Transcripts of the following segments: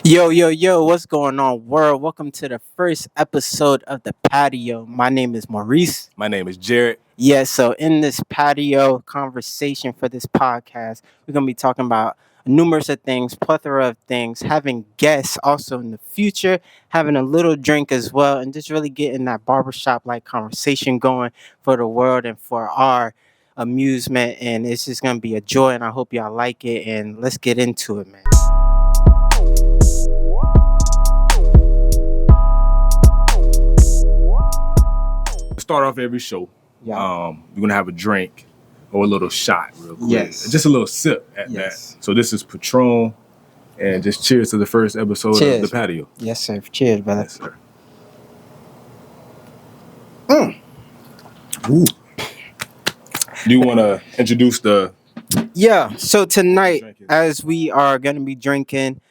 Yo, yo, yo, what's going on, world? Welcome to the first episode of the Patio. My name is Maurice. My name is Jarrett. Yeah, so in this patio conversation for this podcast, we're going to be talking about numerous of things, plethora of things, having guests also in the future, having a little drink as well, and just really getting that barbershop like conversation going for the world and for our amusement. And it's just going to be a joy, and I hope y'all like it. And let's get into it, man. Start off every show. Yeah. We're gonna have a drink or a little shot, real quick. Yes. Just a little sip at Yes. that. So this is Patron, and just cheers to the first episode Cheers. of the Patio. Yes, sir. Cheers, brother. Yes, sir. Mm. Ooh. Do you want to introduce the? Yeah. So tonight, Drinking. as we are going to be drinking,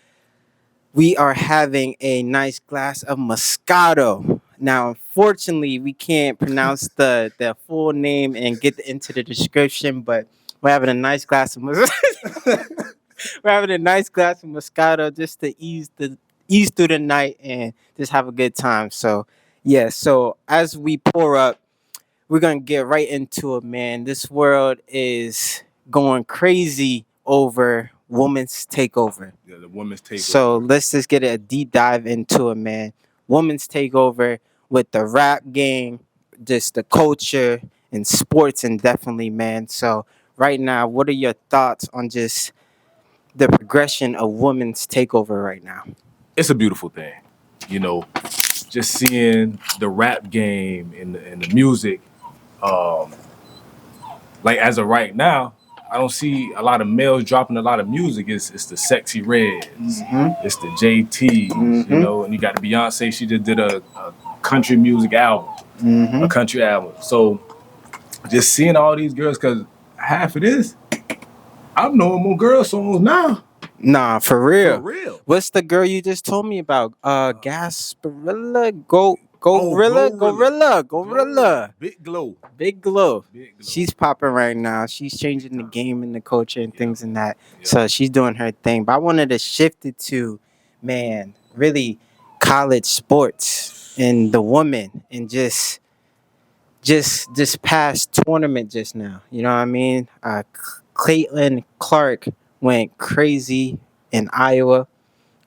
we are having a nice glass of Moscato. Now, unfortunately, we can't pronounce the full name and get into the description, but we're having a nice glass of we're having a nice glass of Moscato just to ease through the night and just have a good time. So, yeah. So as we pour up, we're gonna get right into it, man. This world is going crazy over women's takeover. Yeah, the women's takeover. So let's just get a deep dive into it, man. Women's takeover with the rap game, just the culture and sports, and definitely, man. So right now, what are your thoughts on just the progression of women's takeover right now? It's a beautiful thing, you know. Just seeing the rap game and the music, like as of right now, I don't see a lot of males dropping a lot of music. It's the Sexy Reds, it's the JTs, you know, and you got the Beyonce. She just did a country music album, a country album. So just seeing all these girls, because half of this, I'm knowing more girl songs now. Nah, for real. For real. What's the girl you just told me about? Gasparilla, Gorilla. Big Glow. Big Glow. Big Glow. She's popping right now. She's changing the game and the culture and things and that. Yeah. So she's doing her thing. But I wanted to shift it to, man, really college sports and the woman and just this past tournament just now. You know what I mean? Caitlin Clark went crazy in Iowa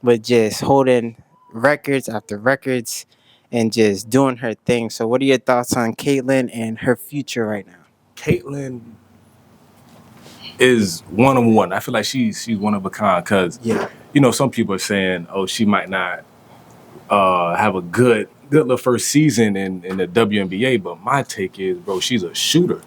with just holding records after records and just doing her thing. So what are your thoughts on Caitlin and her future right now? Caitlin is one of one. I feel like she's one of a kind because, Yeah. you know, some people are saying, oh, she might not have a good little first season in the WNBA, but my take is, bro, she's a shooter.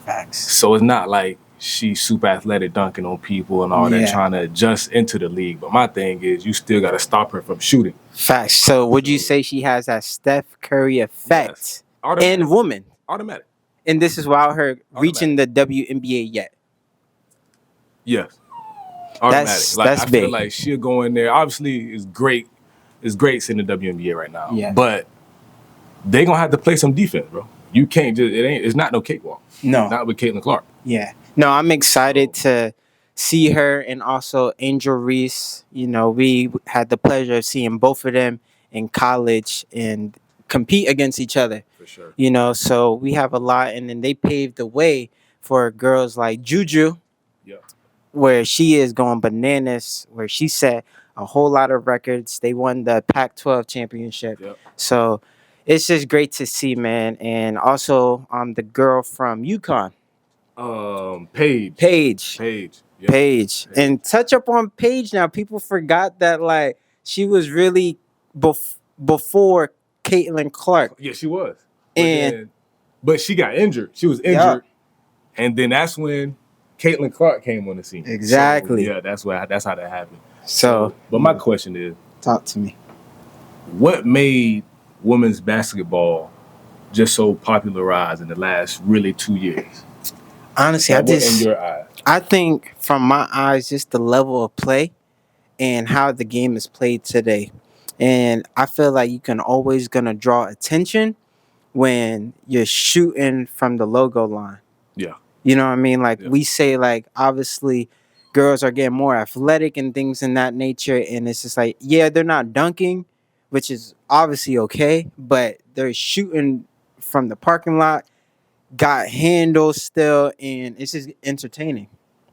Facts. So it's not like she's super athletic dunking on people and all that, Yeah. trying to adjust into the league. But my thing is, you still got to stop her from shooting. Facts. So would you say she has that Steph Curry effect Yes. Automatic. in woman? Automatic. And this is without her reaching the WNBA yet. Yes. Automatic. That's I big. feel like she'll go in there. Obviously, it's great. It's great in the WNBA right now. Yeah. But they gonna have to play some defense, bro. You can't just it's not no cakewalk. No. Not with Caitlin Clark. Yeah. No, I'm excited to see her and also Angel Reese. You know, we had the pleasure of seeing both of them in college and compete against each other. For sure. You know, so we have a lot, and then they paved the way for girls like Juju, Yeah. where she is going bananas, where she set a whole lot of records. They won the Pac-12 championship. Yep. So it's just great to see, man. And also the girl from UConn, Paige. Paige. Yeah. Paige. And touch up on Paige now. People forgot that like she was really before Caitlin Clark. Yeah, she was. And But she got injured. She was injured. And then that's when Caitlin Clark came on the scene. Exactly. So, yeah, that's how that happened. So But my question is, talk to me. what made women's basketball just so popularized in the last really 2 years? Honestly, Like, what in your eyes? I think from my eyes, just the level of play and how the game is played today. And I feel like you can always gonna draw attention when you're shooting from the logo line. Yeah. You know what I mean? Like Yeah. we say, like obviously girls are getting more athletic and things in that nature. And it's just like, yeah, they're not dunking, which is obviously okay, but they're shooting from the parking lot, got handles still, and it's just entertaining.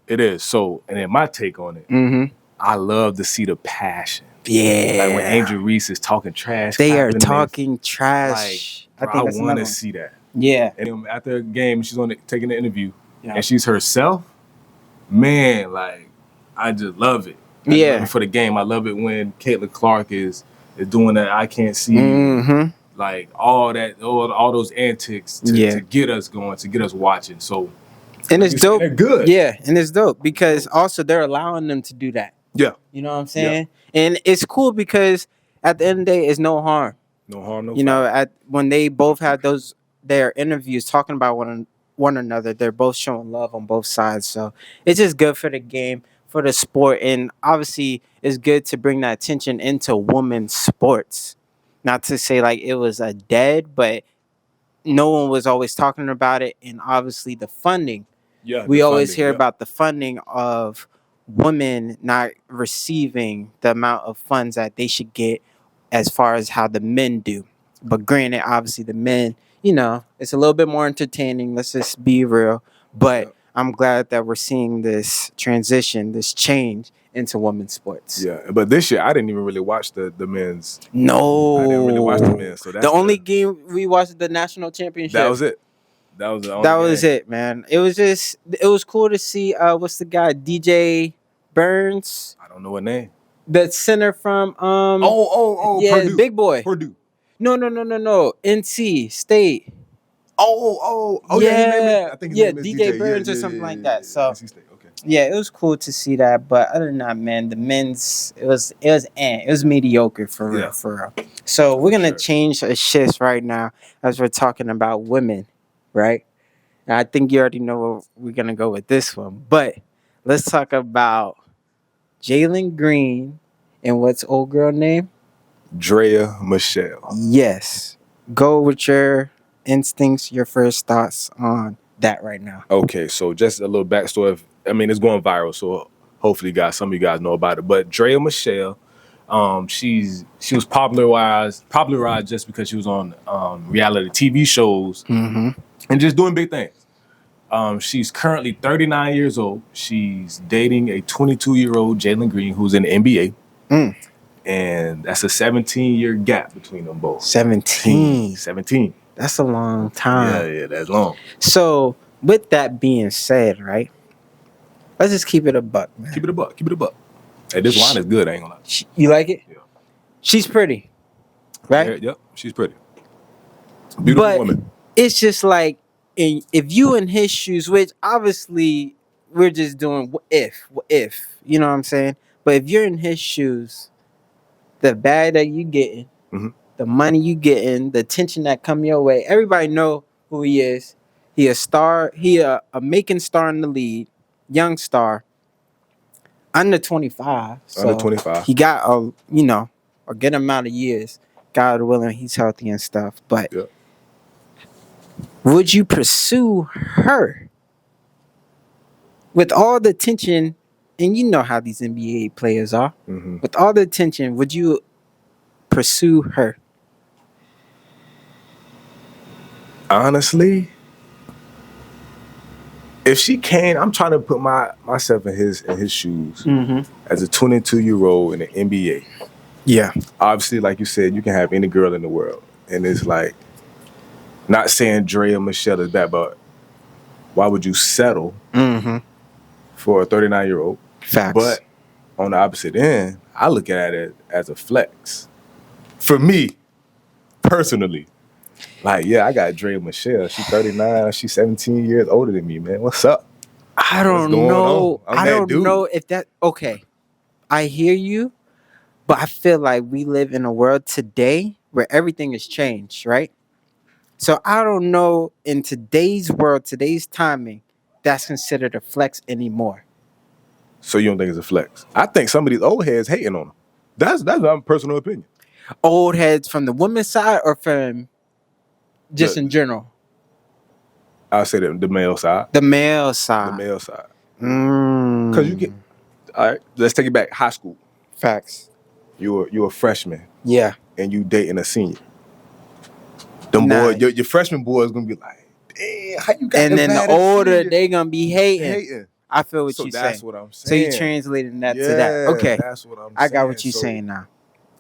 It is. So, and then my take on it, Mm-hmm. I love to see the passion. Yeah. Like when Angel Reese is talking trash, They are clapping this, talking trash. Like, I bro, I think that's want another to one. see that. Yeah. And then after the game, she's taking the interview, Yeah. and she's herself. Man, like I just love it. I Yeah. love it for the game. I love it when Caitlin Clark is doing that. I can't see you. Mm-hmm. Like all that, all those antics to get us going, to get us watching. So, and it's dope. They're good. Yeah, and it's dope because also they're allowing them to do that. Yeah. You know what I'm saying? Yeah. And it's cool because at the end of the day, it's no harm. No harm, no foul. You know, when they both had their interviews talking about one another, they're both showing love on both sides. So it's just good for the game, for the sport, and obviously it's good to bring that attention into women's sports. Not to say like it was a dead, but no one was always talking about it, and obviously the funding. Yeah, we always hear about the funding of women not receiving the amount of funds that they should get as far as how the men do. But granted, obviously the men, it's a little bit more entertaining. Let's just be real. But I'm glad that we're seeing this transition, this change into women's sports. Yeah, but this year I didn't even really watch the men's. No, I didn't really watch the men's. So that's the only game we watched the national championship. That was it. That was the only That was game. it, man. It was cool to see. What's the guy? DJ Burns. I don't know what name. The center from yeah, Purdue. Big boy. Purdue. No. NC State. Yeah. I think his name is DJ Burns or something like that. So NC State. Okay. Yeah, it was cool to see that. But other than that, man, the men's it was mediocre for real. So we're gonna change the shifts right now as we're talking about women, right? And I think you already know where we're gonna go with this one. But let's talk about Jalen Green and what's old girl name? Drea Michelle. Yes. Go with your instincts, your first thoughts on that right now. Okay, so just a little backstory. It's going viral, so hopefully, some of you guys know about it. But Drea Michelle, she was popularized just because she was on reality TV shows and just doing big things. She's currently 39 years old. She's dating a 22-year-old Jalen Green who's in the NBA. And that's a 17-year gap between them both. 17. That's a long time. Yeah, that's long. So, with that being said, right? Let's just keep it a buck, man. Keep it a buck. Hey, this wine is good, I ain't gonna lie. You like it? Yeah. She's pretty, right? Yep, she's pretty. Beautiful woman. It's just like, if you in his shoes, which obviously we're just doing what if, you know what I'm saying? But if you're in his shoes, the bag that you getting, the money you getting, the attention that come your way, everybody know who he is. He a star. He a making star in the league, young star, under 25. So under 25. He got a good amount of years. God willing, he's healthy and stuff. But would you pursue her with all the attention? And you know how these NBA players are. With all the attention, would you pursue her? Honestly, if she can, I'm trying to put myself in his shoes as a 22-year-old in the NBA. Yeah. Obviously, like you said, you can have any girl in the world. And it's like, not saying Drea Michelle is bad, but why would you settle for a 39-year-old? Facts. But on the opposite end, I look at it as a flex. For me, personally. Like, yeah, I got Drea Michelle. She's 39. She's 17 years older than me, man. What's up? I don't know. I don't know if that... Okay, I hear you, but I feel like we live in a world today where everything has changed, right? So I don't know in today's world, today's timing, that's considered a flex anymore. So you don't think it's a flex? I think some of these old heads hating on him. That's my personal opinion. Old heads from the women's side or from just in general? I'll say the male side. The male side. The male side. Because all right, let's take it back. High school. Facts. You're a freshman Yeah. and you dating a senior. Them boys, your freshman boy is gonna be like, damn, how you got and the then the baddest older senior? they gonna be hating. Hating. I feel what So you're that's saying. what I'm So you saying. translating that Yeah, to that. Okay. That's what I'm saying. I got what you're So saying now.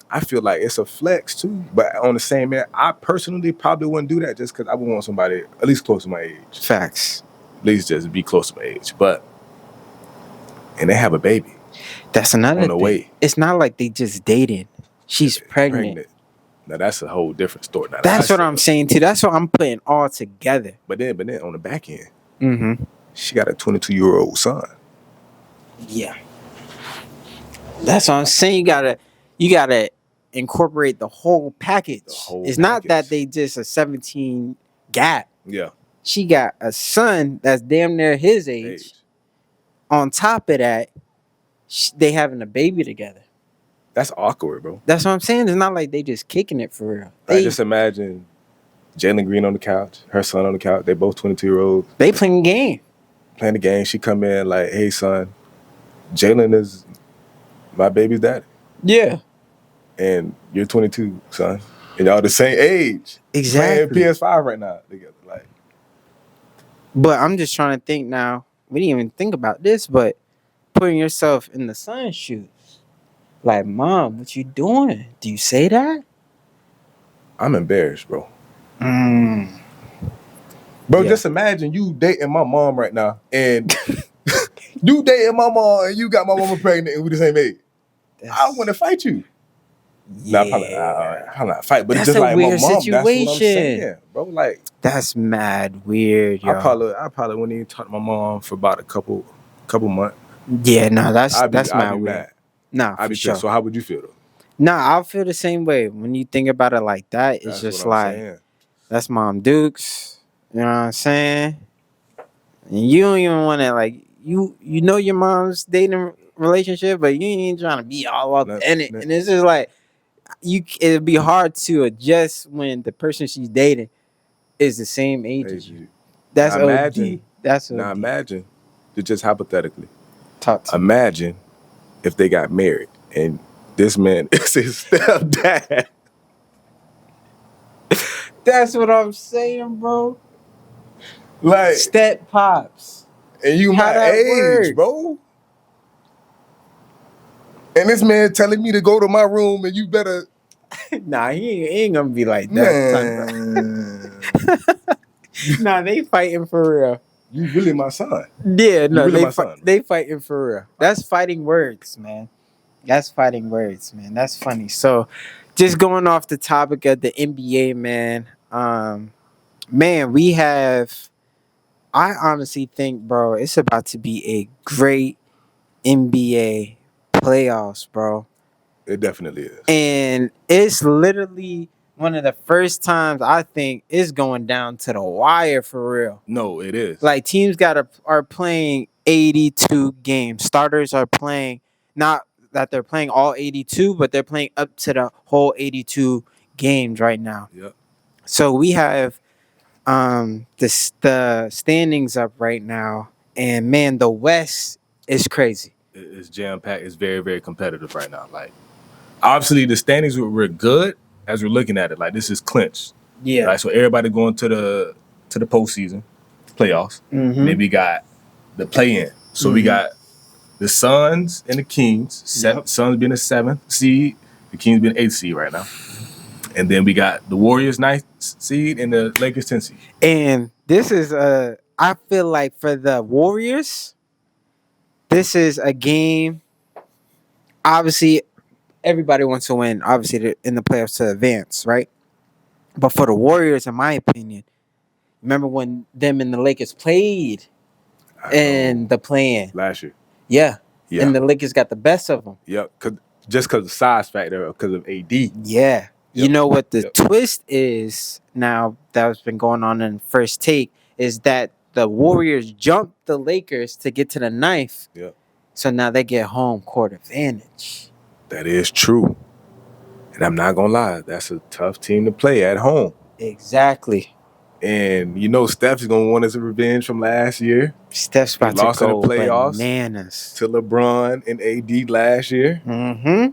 I feel like it's a flex too. But on the same hand, I personally probably wouldn't do that just because I would want somebody at least close to my age. Facts. At least just be close to my age. And they have a baby. That's another on the thing. way. It's not like they just dating. She's pregnant. Now that's a whole different story. Now, that's what I'm saying too. That's what I'm putting all together. But then on the back end, mm-hmm. she got a 22-year-old son. Yeah. That's what I'm saying. You gotta incorporate the whole package. It's not that they just a 17 gap. Yeah. She got a son that's damn near his age. On top of that, they having a baby together. That's awkward, bro. That's what I'm saying. It's not like they just kicking it for real. I just imagine Jalen Green on the couch, her son on the couch. They both 22-year-olds. They playing the game. Playing the game. She come in like, hey, son, Jalen is my baby's daddy. Yeah. And you're 22, son. And y'all the same age. Exactly. Playing PS5 right now together. Like. But I'm just trying to think now. We didn't even think about this, but putting yourself in the son's shoes. Like, Mom, what you doing? Do you say that? I'm embarrassed, bro. Bro, just imagine you dating my mom right now, and you dating my mom, and you got my mama pregnant, and we the same age. I want to fight you. Yeah. Nah, I'm not fight, but that's it's just like weird my mom. situation. That's what I'm saying, bro. Like that's mad weird, yo. I probably wouldn't even talk to my mom for about a couple months. Yeah, no, that's mad weird. Mad. Nah, I'd be sure. So how would you feel though? Nah, I'll feel the same way when you think about it like that. It's just like that's Mom Dukes. You know what I'm saying? And you don't even want to like you know your mom's dating relationship, but you ain't even trying to be all up in it. And it's just like it'd be hard to adjust when the person she's dating is the same age as you. That's now OD. That's OD. Now imagine, just hypothetically, talk to imagine if they got married and this man is his stepdad. That's what I'm saying, bro. Like step pops. And you my age, bro. And this man telling me to go to my room and you better. Nah, he ain't gonna be like that. Nah, they fighting for real. You really my son. Yeah, no, they fighting for real. That's fighting words, man. That's fighting words, man. That's funny. So, just going off the topic of the NBA, man. Man, we have. I honestly think, bro, it's about to be a great NBA playoffs, bro. It definitely is. And it's literally one of the first times I think it's going down to the wire for real. No, it is. Like teams are playing 82 games. Starters are playing, not that they're playing all 82, but they're playing up to the whole 82 games right now. Yep. So we have the standings up right now, and man, the West is crazy. It's jam-packed. It's very, very competitive right now. Like, obviously, the standings were good as we're looking at it. Like, this is clinched. Yeah. Right? So everybody going to the postseason, playoffs. Mm-hmm. Then we got the play-in. So we got the Suns and the Kings. Suns being the 7th seed, the Kings being 8th seed right now. And then we got the Warriors 9th seed and the Lakers 10th seed. And this is I feel like for the Warriors, this is a game. Obviously, everybody wants to win. Obviously, in the playoffs to advance, right? But for the Warriors, in my opinion, remember when them and the Lakers played in the play-in last year? Yeah. And the Lakers got the best of them. Yep. Just because of the size factor, because of AD. Yeah. Yep. You know what the twist is now that's been going on in First Take is that the Warriors jumped the Lakers to get to the 9th. Yep. So now they get home court advantage. That is true. And I'm not going to lie. That's a tough team to play at home. Exactly. And you know Steph's gonna want his revenge from last year. Steph's He about to lost in the go playoffs bananas. to LeBron and AD last year. Mm-hmm.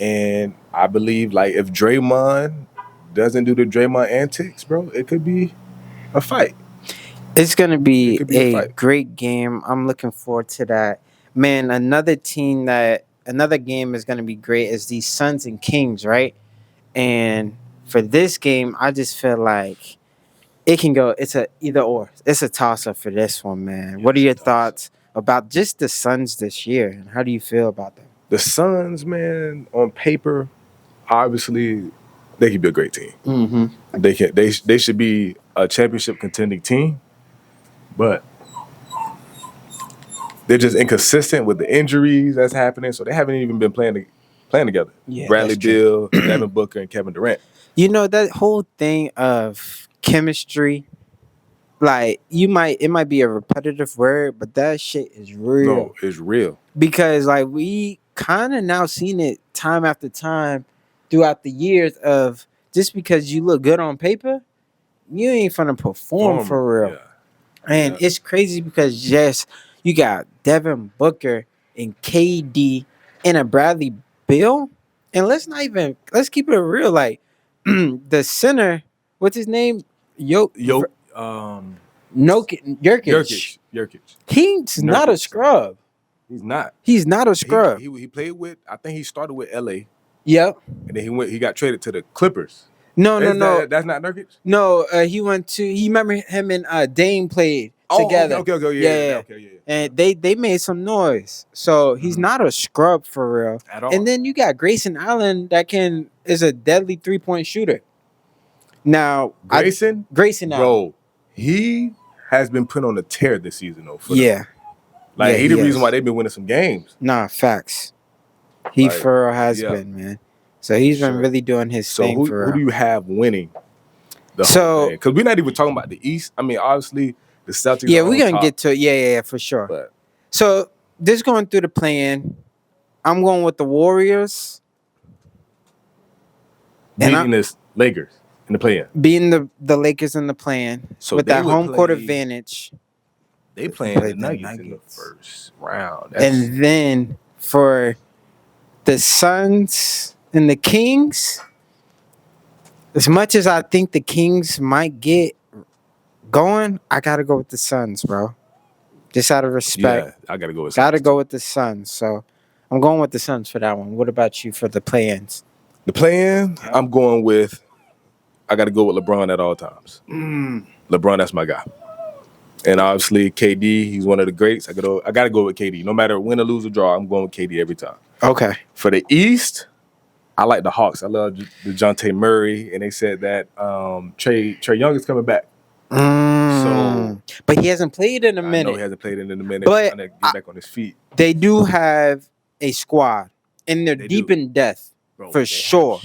And I believe, like, if Draymond doesn't do the Draymond antics, bro, it could be a fight. It's gonna be, could be a a fight. great game. I'm looking forward to that. Man, another game is gonna be great is these Suns and Kings, right? And for this game, I just feel like it can go. It's a either or. It's a toss up for this one, man. What are your thoughts about just the Suns this year, and how do you feel about them? The Suns, man, on paper, obviously, they could be a great team. Mm-hmm. They should be a championship contending team, but they're just inconsistent with the injuries that's happening. So they haven't even been playing together. Yeah, Bradley that's true. Beal, Devin Booker, and Kevin Durant. You know that whole thing of chemistry. Like it might be a repetitive word, but that shit is real. No, it's real. Because like we kind of now seen it time after time throughout the years of just because you look good on paper, you ain't finna perform for real. Yeah. And it's crazy because yes, you got Devin Booker and KD and a Bradley Beal. And let's keep it real. Like the center, what's his name? Jokic. Jokic. He's not a scrub. He's not. He's not a scrub. He played with. I think he started with LA. Yep. And then he got traded to the Clippers. No. That's not Nurkic? No, he went to. He remember him and Dame played together. Okay, yeah. And they made some noise. So he's not a scrub for real. At all. And then you got Grayson Allen that is a deadly 3-point shooter. Now Grayson Allen. Bro, he has been put on a tear this season though. Yeah. He's the reason why they've been winning some games. Nah, facts. He for real has been, man. So he's been really doing his thing for real. Who do you have winning the whole thing? Because we're not even talking about the East. I mean, obviously, the Celtics Yeah, we're going to get to it. Yeah, for sure. But so, this going through the play-in, I'm going with the Warriors. Beating the Lakers in the play-in. Beating the Lakers in the play-in. So with that home court advantage. They playing the Nuggets in the first round. And then for the Suns and the Kings, as much as I think the Kings might get going, I gotta go with the Suns, bro. Just out of respect. Yeah, I gotta go with the Suns. So I'm going with the Suns for that one. What about you for the play-ins? The play-in, I'm going with. I gotta go with LeBron at all times. LeBron, that's my guy. And obviously KD, he's one of the greats. I gotta go with KD. No matter win or lose or draw, I'm going with KD every time. Okay. For the East, I like the Hawks. I love DeJounte Murray, and they said that Trae Young is coming back. So, but he hasn't played in a minute. I know he hasn't played in a minute. But trying to get back on his feet. They do have a squad, and they're deep in depth for sure.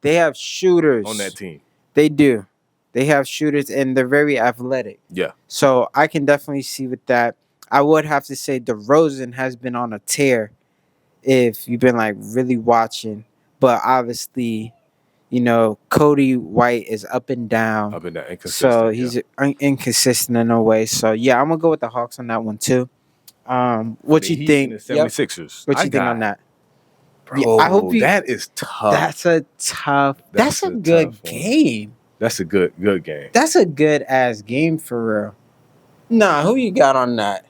They have shooters on that team. They do. They have shooters, and they're very athletic. Yeah. So I can definitely see with that. I would have to say DeRozan has been on a tear if you've been like really watching. But obviously, you know, Cody White is up and down. Inconsistent. So he's inconsistent in a way. So yeah, I'm gonna go with the Hawks on that one too. What you think? 76ers. What you think on that? Bro, yeah, I hope that is tough. That's a good game. That's a good game. That's a good ass game for real. Nah, who you got on that?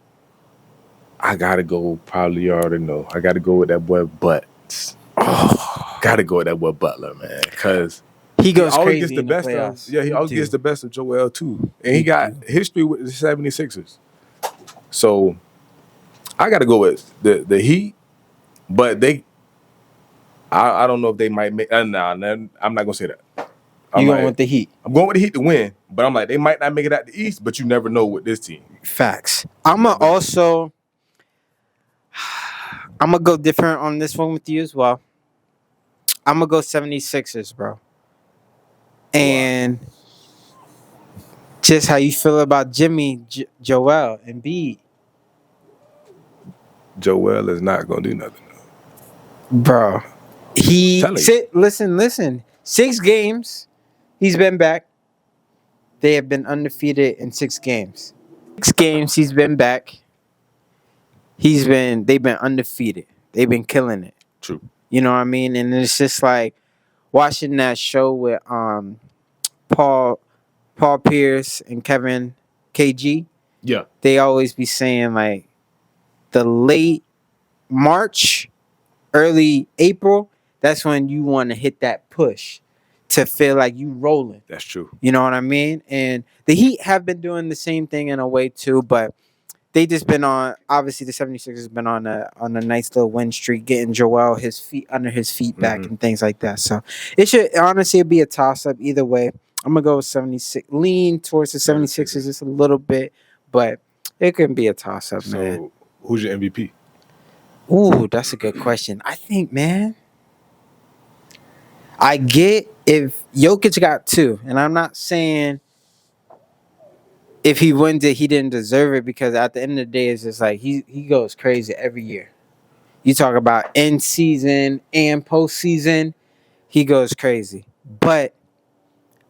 I gotta go. Probably you already know. I gotta go with that boy Butts. Gotta go with that boy Butler, man, because he goes always crazy gets the best of. Yeah, he always gets the best of Joel too, and he got history with the 76ers. So I gotta go with the Heat, but I don't know if they might make. Nah, I'm not gonna say that. You going with the Heat? I'm going with the Heat to win, but I'm like they might not make it out the East, but you never know with this team. Facts. I'm gonna go different on this one with you as well. I'm gonna go 76ers, bro. And just how you feel about Jimmy, Joel, and B. Joel is not gonna do nothing, bro. Listen. 6 games. He's been back. They have been undefeated in 6 games. 6 games he's been back. They've been undefeated. They've been killing it. True. You know what I mean? And it's just like watching that show with Paul Pierce and Kevin KG. Yeah. They always be saying like the late March, early April, that's when you want to hit that push to feel like you rolling. That's true. You know what I mean? And the Heat have been doing the same thing in a way too, but they just been on. Obviously, the 76ers been on a nice little win streak, getting Joel his feet under his feet back and things like that. So it should honestly be a toss up either way. I'm gonna go with 76. Lean towards the 76ers just a little bit, but it can be a toss up, man. So who's your MVP? Ooh, that's a good question. I think, man, I get if Jokic got 2, and I'm not saying if he wins it, he didn't deserve it, because at the end of the day, it's just like he goes crazy every year. You talk about end season and postseason, he goes crazy. But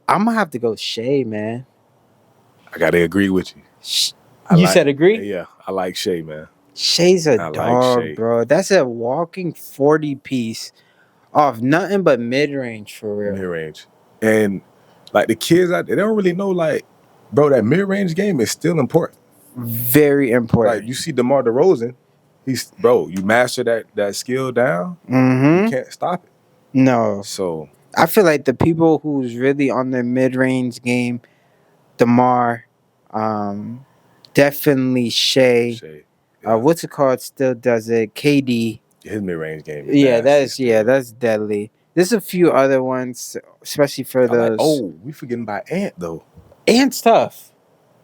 I'm gonna have to go Shea, man. I gotta agree with you. You said agree? Yeah, I like Shea, man. Shea's a I dog, like Shea. bro. That's a walking 40 piece off nothing but mid range for real. Mid range, and like the kids out there, they don't really know, like, bro, that mid range game is still important. Very important. Like you see DeMar DeRozan, you master that skill down, you can't stop it. No. So I feel like the people who's really on their mid range game, DeMar, definitely Shea. Yeah. What's it called? Still does it? KD. His mid range game. That's deadly. There's a few other ones, especially for those. We forgetting about Ant though. Ant's tough.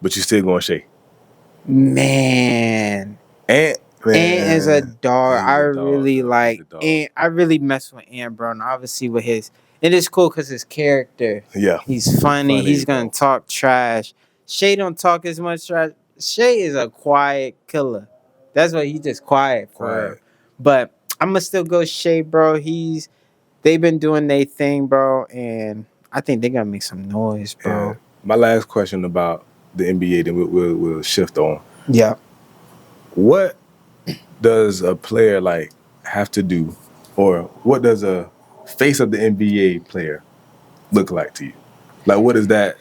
But you still going Shea. Man. Ant is a dog. I really like Ant. I really mess with Ant, bro. And obviously with his, it is cool because his character. Yeah. He's funny. He's gonna talk trash. Shea don't talk as much trash. Shea is a quiet killer. That's why he's just quiet for him. But I'm gonna still go Shea, bro. They've been doing their thing, bro, and I think they're gonna make some noise, bro. Yeah. My last question about the NBA, then we'll shift on. Yeah. What does a player like have to do, or what does a face of the NBA player look like to you? Like, what does that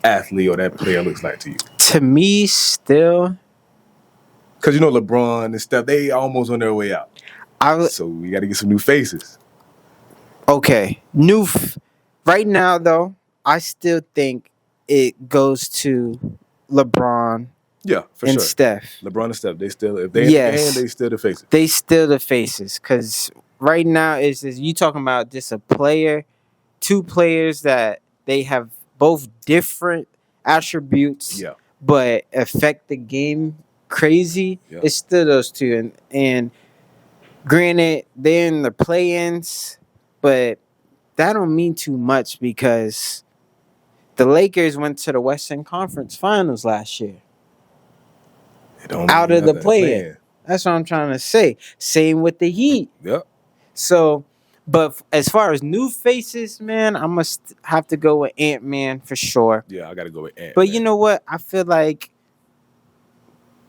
athlete or that player looks like to you? To me, still, because you know LeBron and stuff, they almost on their way out. So we got to get some new faces. Okay, right now though, I still think it goes to LeBron. Yeah, for and sure. Steph. LeBron and Steph, they still, if they in the game, they still the faces. They still the faces, because right now is you talking about just a player, 2 players that they have both different attributes, but affect the game crazy. Yeah. It's still those 2, and granted they're in the play-ins, but that don't mean too much because the Lakers went to the Western Conference Finals last year. Out of the play-in. That's what I'm trying to say. Same with the Heat. Yep. So, but as far as new faces, man, I must have to go with Ant-Man for sure. Yeah, I got to go with Ant. But you know what? I feel like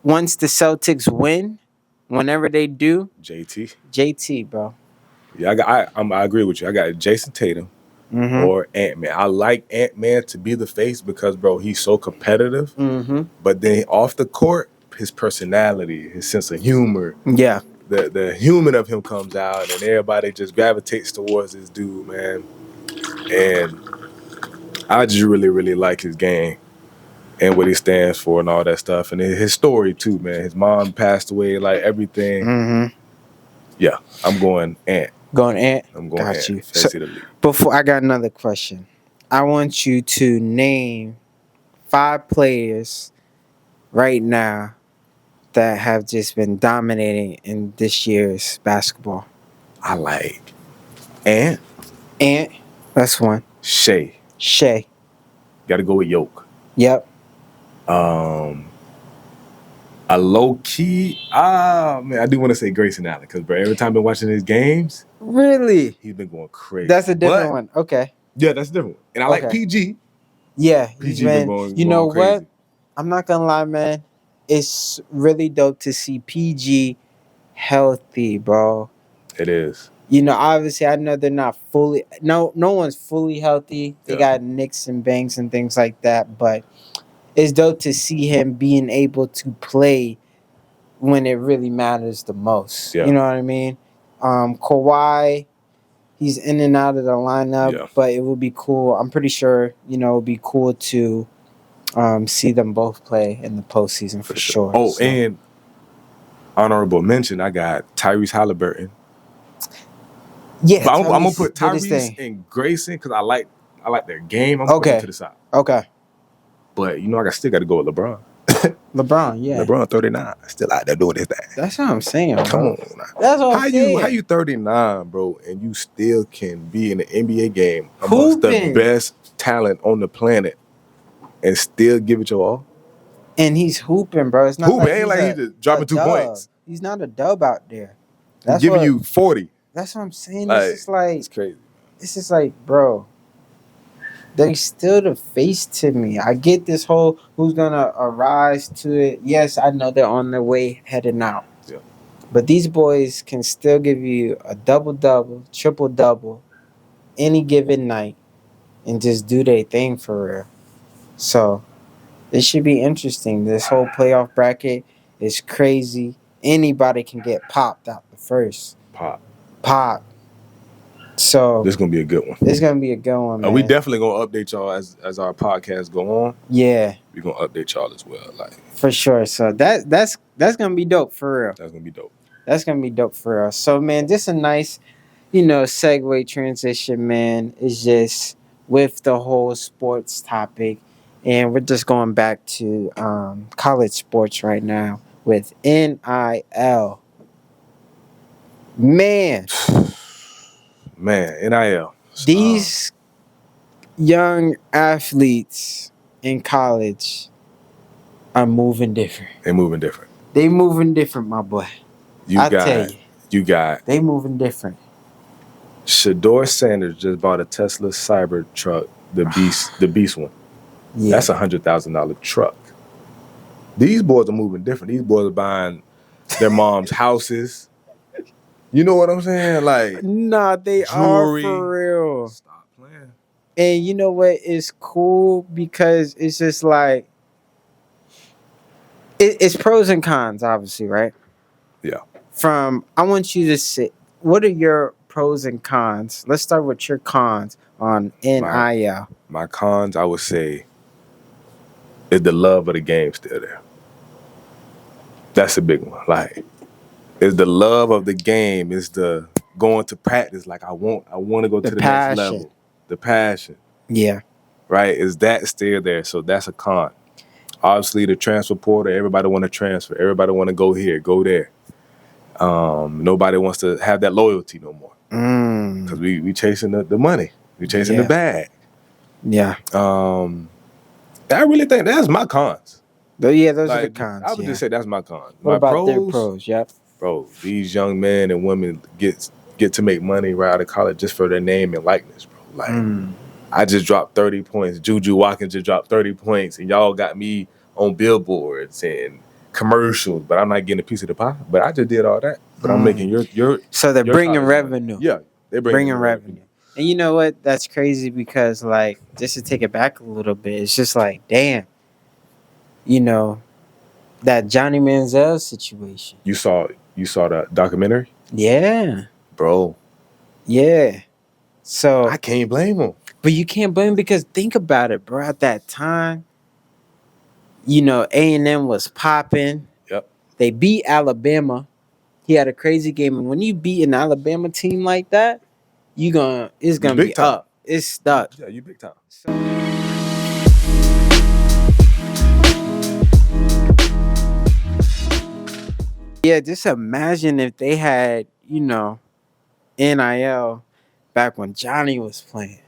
once the Celtics win, whenever they do, JT, bro. Yeah, I agree with you. I got Jason Tatum or Ant-Man. I like Ant-Man to be the face because, bro, he's so competitive. But then off the court, his personality, his sense of humor. Yeah. The human of him comes out, and everybody just gravitates towards this dude, man. And I just really, really like his game and what he stands for and all that stuff. And his story, too, man. His mom passed away, like everything. Yeah, I'm going Ant. Going Ant? I'm going Ant. You. So, before I got another question. I want you to name 5 players right now that have just been dominating in this year's basketball. I like Ant. That's one. Shea. Got to go with Yoke. Yep. A low key, man, I do want to say Grayson Allen because, bro, every time I've been watching his games, really, he's been going crazy. That's a different one. Okay. Yeah, that's a different one. And I like PG. Yeah, he's PG been been. going You know crazy. what? I'm not gonna lie, man. It's really dope to see PG healthy, bro. It is. You know, obviously, I know they're not fully. No one's fully healthy. They Yeah. got nicks and bangs and things like that. But it's dope to see him being able to play when it really matters the most. Yeah. You know what I mean? Kawhi, he's in and out of the lineup, Yeah. but it would be cool. I'm pretty sure, it would be cool to see them both play in the postseason for sure. Oh, So, and honorable mention, I got Tyrese Halliburton. yeah, But I'm gonna Tyrese put did his Tyrese thing. and Grayson because I like their game. I'm putting them to the side. Okay. But I still got to go with LeBron. LeBron, yeah. LeBron 39, still out there doing his thing. That's what I'm saying, bro. Come on, now. That's what I'm saying. How you 39, bro, and you still can be in the NBA game amongst Hooping. the best talent on the planet and still give it your all? And he's hooping, bro. It's not Hooping like ain't like he's just dropping 2 dub. points. He's not a dub out there. He's giving you 40. That's what I'm saying. Like, it's just like it's crazy. It's just like, bro, they still the face to me. I get this whole who's gonna arise to it. Yes, I know they're on their way heading out. Yeah. But these boys can still give you a double-double, triple-double any given night and just do their thing for real. So it should be interesting. This whole playoff bracket is crazy. Anybody can get popped out the first. Pop. So this is gonna be a good one. It's gonna be a good one, man. We definitely gonna update y'all as our podcast go on. Yeah, we're gonna update y'all as well, like for sure. So that's gonna be dope for real. That's gonna be dope. That's gonna be dope for us. So man, just a nice, segue transition, man. Is just with the whole sports topic, and we're just going back to college sports right now with NIL. Man, NIL. These young athletes in college are moving different. They moving different. They moving different, my boy. Tell you got. They moving different. Shador Sanders just bought a Tesla Cyber truck, the Beast one. Yeah. That's $100,000 truck. These boys are moving different. These boys are buying their mom's houses. You know what I'm saying? Like, nah, they jewelry. Are for real. Stop playing. And you know what? It's cool because it's just like it's pros and cons, obviously, right? Yeah. I want you to say, what are your pros and cons? Let's start with your cons on NIL. My cons, I would say, is the love of the game still there. That's a big one. Like, is the love of the game, is the going to practice. Like, I want to go to the next level. The passion. Yeah. Right? Is that still there? So that's a con. Obviously, the transfer portal, everybody want to transfer. Everybody want to go here, go there. Nobody wants to have that loyalty no more. Because we chasing the money. We chasing the bag. Yeah. I really think that's my cons. Yeah, those are the cons. I would just say that's my cons. What about their pros? Yep. Bro, these young men and women get to make money right out of college just for their name and likeness, bro. Like, I just dropped 30 points. Juju Watkins just dropped 30 points, and y'all got me on billboards and commercials, but I'm not getting a piece of the pie. But I just did all that. But I'm making your so they're bringing revenue. Yeah, they're bringing revenue. And you know what? That's crazy because, like, just to take it back a little bit, it's just like, damn, that Johnny Manziel situation. You saw the documentary? Yeah. Bro. Yeah. So I can't blame him. But you can't blame him because think about it, bro. At that time, A&M was popping. Yep. They beat Alabama. He had a crazy game. And when you beat an Alabama team like that, it's gonna be up. It's stuck. Yeah, you big time. Yeah, just imagine if they had, NIL back when Johnny was playing.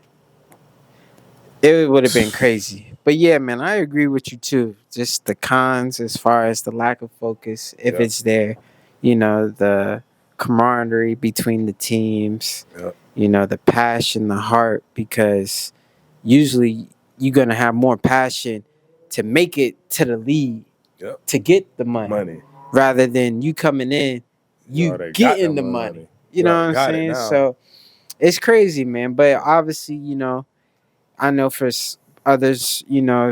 It would have been crazy. But yeah, man, I agree with you too. Just the cons as far as the lack of focus, if it's there, the camaraderie between the teams, the passion, the heart, because usually, you're gonna have more passion to make it to the league to get the money rather than you coming in, you getting the money. You know what I'm saying? So it's crazy, man. But obviously, I know for others,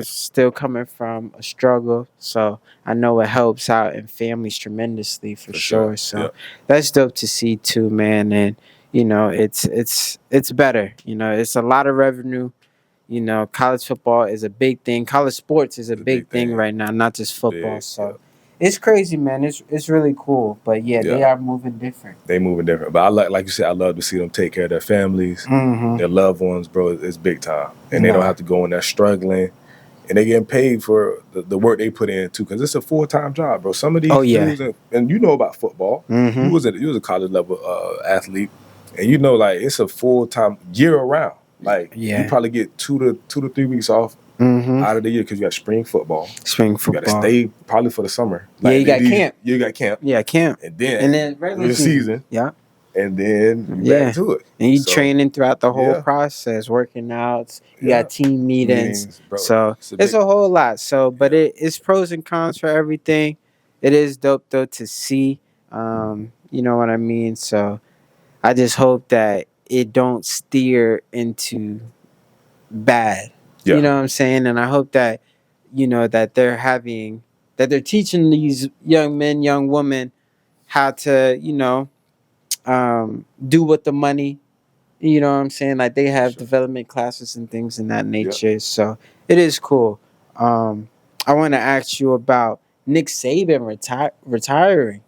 still coming from a struggle. So I know it helps out in families tremendously for sure. So that's dope to see too, man. And it's better. It's a lot of revenue. College football is a big thing. College sports is a big thing right now, not just football. So it's crazy, man. It's really cool. But yeah, they are moving different. They moving different. But I like you said, I love to see them take care of their families, their loved ones, bro. It's big time. And they don't have to go in there struggling. And they getting paid for the work they put in too, because it's a full-time job, bro. Some of these dudes, and you know about football. You was a college level athlete, and like it's a full-time year round. Like you probably get 2 to 3 weeks off out of the year because you got spring football. You got to stay probably for the summer. Like, you got camp. You got camp. Yeah, camp. And then regular season. Yeah. And then you back to it. And you training throughout the whole process, working out. You got team meetings. Bro. So it's a whole lot. So, but it's pros and cons for everything. It is dope though to see. You know what I mean? So I just hope that it don't steer into bad. You know what I'm saying? And I hope that that they're teaching these young men, young women how to do with the money. You know what I'm saying? Like they have development classes and things in that nature. So it is cool. I want to ask you about Nick Saban retiring.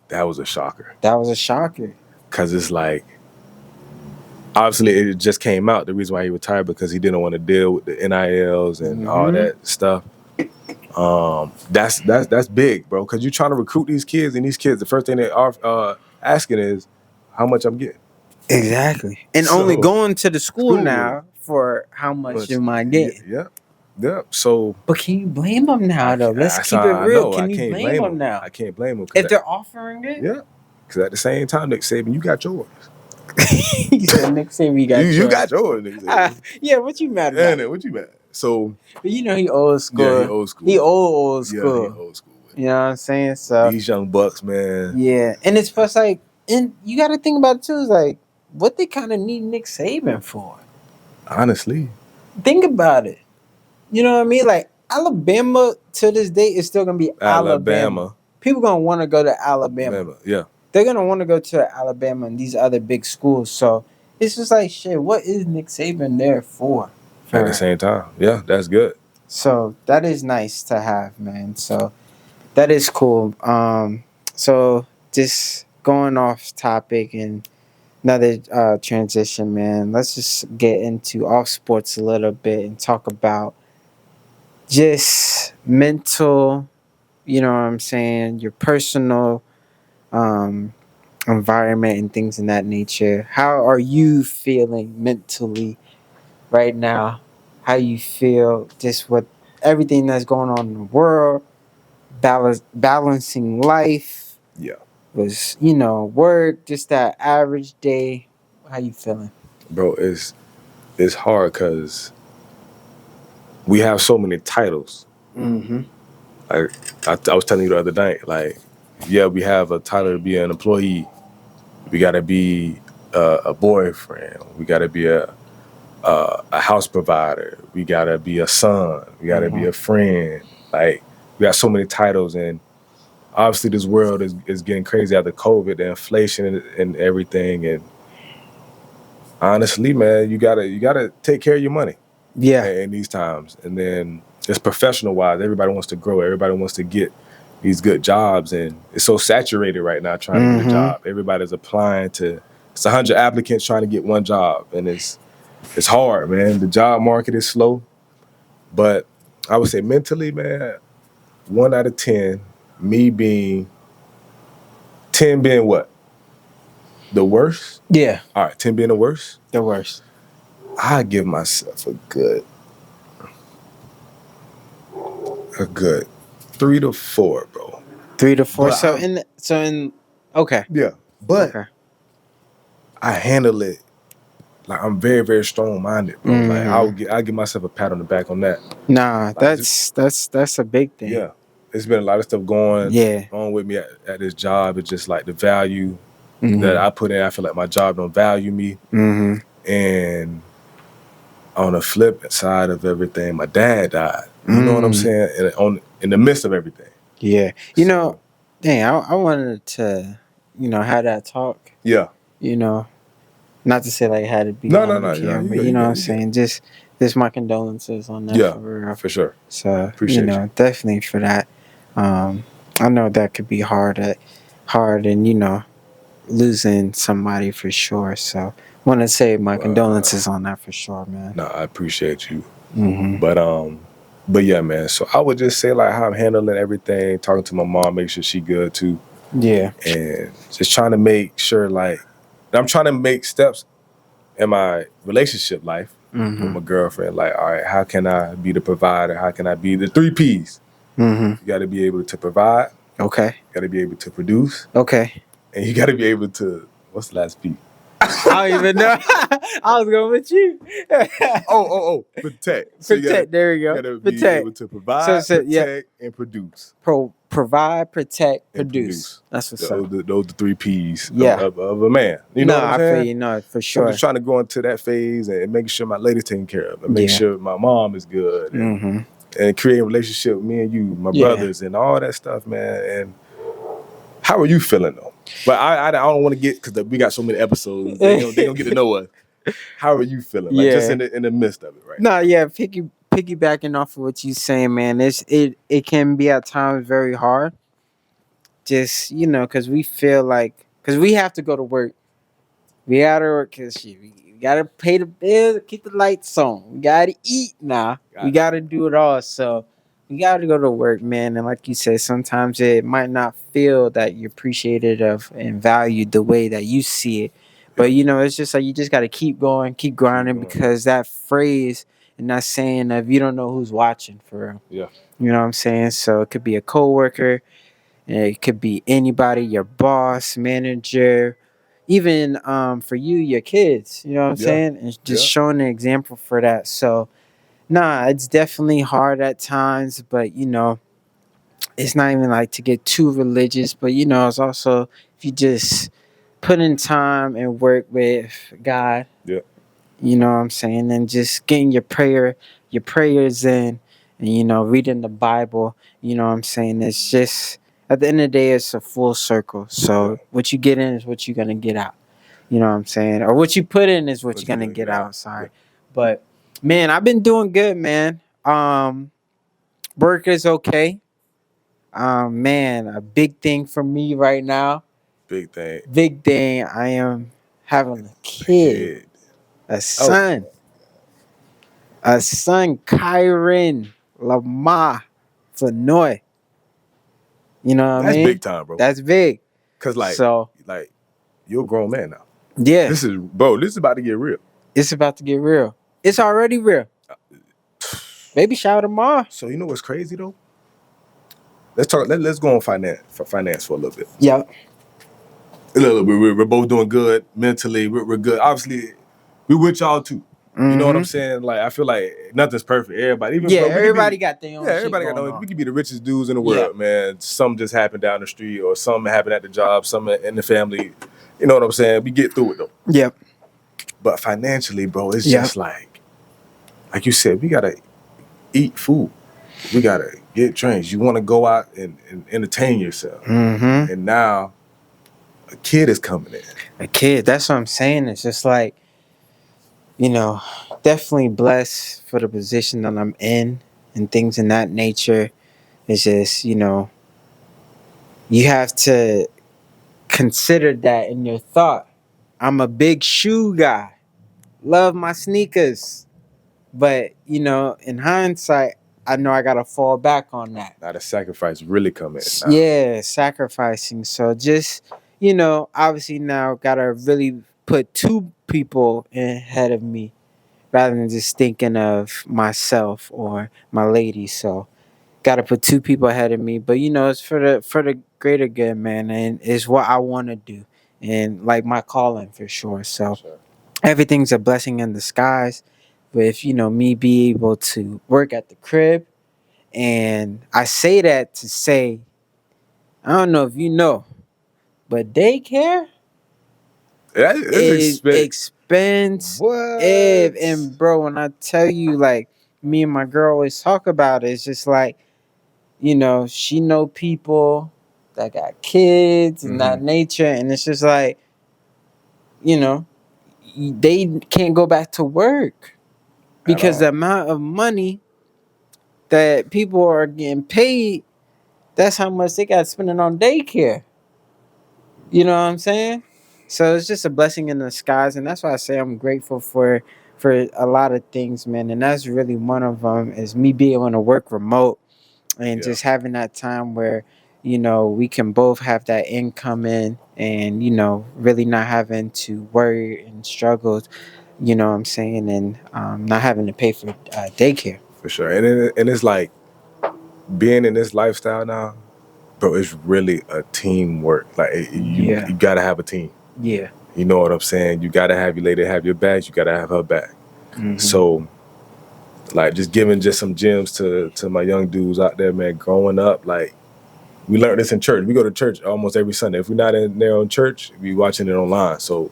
That was a shocker. Because it's like, obviously it just came out, the reason why he retired, because he didn't want to deal with the NILs and all that stuff. That's big, bro, because you're trying to recruit these kids, and these kids, the first thing they are asking is how much I'm getting. Exactly. And only going to the school now for how much am I getting. Yeah. So, but can you blame them now, though? Let's keep it real. Can you blame them now? I can't blame them. If they're offering it? Yeah. Because at the same time, Nick Saban, you got yours. He said, Nick Saban, you got yours. You got yours, Nick Saban. Yeah, what you mad about? Yeah, what you mad? So, but he old school. Yeah, he old school. He old school. Yeah, he old school. You know what I'm saying? So these young bucks, man. Yeah, and it's plus like, and you got to think about it too. Is like, what they kind of need Nick Saban for? Honestly, think about it. You know what I mean? Like Alabama to this day is still gonna be Alabama. People gonna want to go to Alabama. Yeah, they're gonna want to go to Alabama and these other big schools. So it's just like, shit. What is Nick Saban there for? At the same time, yeah, that's good. So that is nice to have, man. So that is cool. So just going off topic and another transition, man. Let's just get into off sports a little bit and talk about just mental, you know what I'm saying, your personal environment and things in that nature. How are you feeling mentally right now? How you feel just with everything that's going on in the world, balancing life. Yeah. Was, work, just that average day. How you feeling? Bro, it's hard because we have so many titles. Like I was telling you the other night, like, yeah, we have a title to be an employee. We got to be a boyfriend. We got to be a house provider. We got to be a son. We got to be a friend. Like, we got so many titles, and obviously this world is getting crazy after COVID, the inflation and everything. And honestly, man, you gotta take care of your money. Yeah. In these times. And then just professional wise, everybody wants to grow. Everybody wants to get these good jobs, and it's so saturated right now trying to get a job. Everybody's applying to. It's 100 applicants trying to get one job, and it's hard, man. The job market is slow, but I would say mentally, man, 1 out of 10. Me being 10 being what? The worst? Yeah. All right, 10 being the worst? The worst. I give myself a good 3 to 4, bro. 3 to 4. But Okay. Yeah, but okay. I handle it like I'm very, very strong minded, bro. Like I'll give myself a pat on the back on that. Nah, Like, that's a big thing. Yeah, there's been a lot of stuff going Yeah. on with me at this job. It's just like the value that I put in. I feel like my job don't value me. And on the flip side of everything, my dad died. You know what I'm saying? And in the midst of everything. Yeah. You know, dang, I wanted to, have that talk. Yeah. Not to say like had to be No. camera, but you know what I'm saying? Just my condolences on that, yeah, for real. For sure. So Appreciate you. definitely for that. I know that could be hard and losing somebody for sure. So want to say my condolences on that for sure, man. No, I appreciate you. But yeah, man. So I would just say like how I'm handling everything, talking to my mom, make sure she good too. Yeah. And just trying to make sure like I'm trying to make steps in my relationship life with my girlfriend. Like, all right, how can I be the provider? How can I be the 3 P's? You got to be able to provide. Okay. You got to be able to produce. Okay. And you got to be able to, what's the last P? I don't even know. I was going with you. Protect. So protect. There you go. You got to be able to provide, protect, and produce. Provide, protect, produce. That's what's up. Those the 3 P's of a man. You know what I'm saying? I feel you. No, for sure. So I'm just trying to go into that phase and making sure my lady's taken care of, and make sure my mom is good, and creating a relationship with me and you, my brothers, and all that stuff, man. And how are you feeling though? But I don't want to get, because we got so many episodes. They gonna get to know us. How are you feeling? Like just in the midst of it, right? No, piggybacking off of what you're saying, man. It can be at times very hard. Just because we feel like, because we have to go to work. We gotta work because we gotta pay the bills, keep the lights on. We gotta eat now. We gotta do it all. So we gotta go to work, man. And like you said, sometimes it might not feel that you're appreciated of and valued the way that you see it. But it's just like you just gotta keep going, keep grinding, because that phrase and that saying of you don't know who's watching, for real. Yeah. You know what I'm saying? So it could be a coworker, it could be anybody, your boss, manager, even for you, your kids. You know what I'm saying? And just showing an example for that. So it's definitely hard at times, but it's not even like to get too religious, but it's also, if you just put in time and work with God. Yeah. You know what I'm saying? And just getting your prayers in, and reading the Bible. You know what I'm saying? It's just, at the end of the day, it's a full circle. So what you get in is what you're gonna get out. You know what I'm saying? Or what you put in is what you're gonna get out. Sorry. But man, I've been doing good, man. Work is okay. Man, a big thing for me right now. Big thing. Big thing. I am having a kid. A son. A son, Kyron Lamar Flanoy. You know what I mean? That's big time, bro. That's big. Cause like you're a grown man now. Yeah. This is about to get real. It's about to get real. It's already real. Baby shower tomorrow. So you know what's crazy though? Let's talk. Let's go on finance for a little bit. Yeah. Look, we're both doing good mentally. We're good. Obviously, we with y'all too. You know what I'm saying? Like I feel like nothing's perfect. Everybody, everybody got their own. Everybody got their own. We could be the richest dudes in the world, man. Something just happened down the street, or something happened at the job, something in the family. You know what I'm saying? We get through it though. Yep. But financially, bro, it's just like you said, we gotta eat food. We gotta get drinks. You want to go out and entertain yourself. And now a kid is coming in. A kid. That's what I'm saying. It's just like, definitely blessed for the position that I'm in and things in that nature. It's just, you have to consider that in your thought. I'm a big shoe guy. Love my sneakers. But, in hindsight, I know I got to fall back on that. Now the sacrifice really coming in. Yeah, sacrificing. So just, obviously now got to really put 2 people ahead of me rather than just thinking of myself or my lady. So got to put 2 people ahead of me. But, it's for the greater good, man. And it's what I want to do. And like my calling for sure. So. everything's a blessing in disguise. With me be able to work at the crib, and I say that to say, I don't know if you know, but daycare That's is expect. expensive. What? And bro, when I tell you, like, me and my girl always talk about it, it's just like, she know people that got kids and that nature, and it's just like, you know, they can't go back to work At because the all. amount of money that people are getting paid, that's how much they got spending on daycare. You know what I'm saying? So it's just a blessing in the skies, and that's why I say I'm grateful for a lot of things, man. And that's really one of them is me being able to work remote and Yeah. just having that time where we can both have that income in, and really not having to worry and struggle. You know what I'm saying, and not having to pay for daycare. For sure. And it's like being in this lifestyle now, bro, it's really a teamwork. Like Yeah, you gotta have a team. yeah. You know what I'm saying? You gotta have your lady have your back, you gotta have her back. Hmm. So like just giving just some gems to my young dudes out there, man, growing up, like we learned this in church. We go to church almost every Sunday. If we're not in there on church, we watching it online. So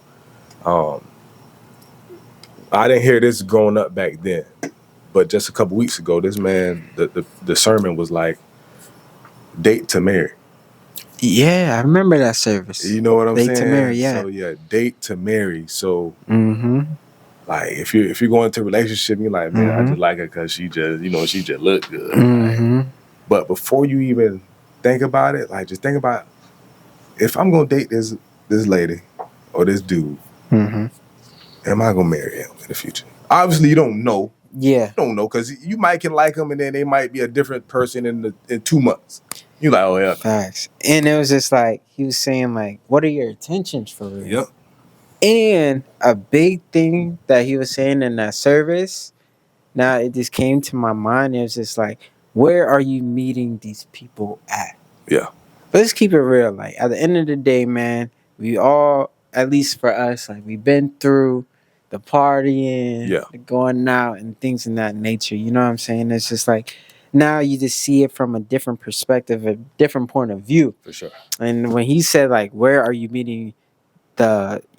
I didn't hear this growing up back then. But just a couple weeks ago, this man, the sermon was like, date to marry. Yeah, I remember that service. You know what I'm Date to marry, saying? yeah. So yeah, date to marry. So Mm-hmm. like if you're going into a relationship, you're like, man, I just like her because she just look good. Mm-hmm. Like, but before you even think about it, like just think about if I'm gonna date this lady or this dude, Mm-hmm. am I gonna marry him in the future? Obviously, you don't know. Yeah. You don't know because you might can like them and then they might be a different person in 2 months. You like, oh yeah, Facts. And it was just like he was saying, like, what are your intentions for real? yep. And a big thing that he was saying in that service, now it just came to my mind. It was just like, where are you meeting these people at? Yeah. Let's keep it real. Like at the end of the day, man, we all, at least for us, like we've been through the partying, Yeah. the going out, and things in that nature. You know what I'm saying? It's just like now you just see it from a different perspective, a different point of view. For sure. And when he said like, "Where are you meeting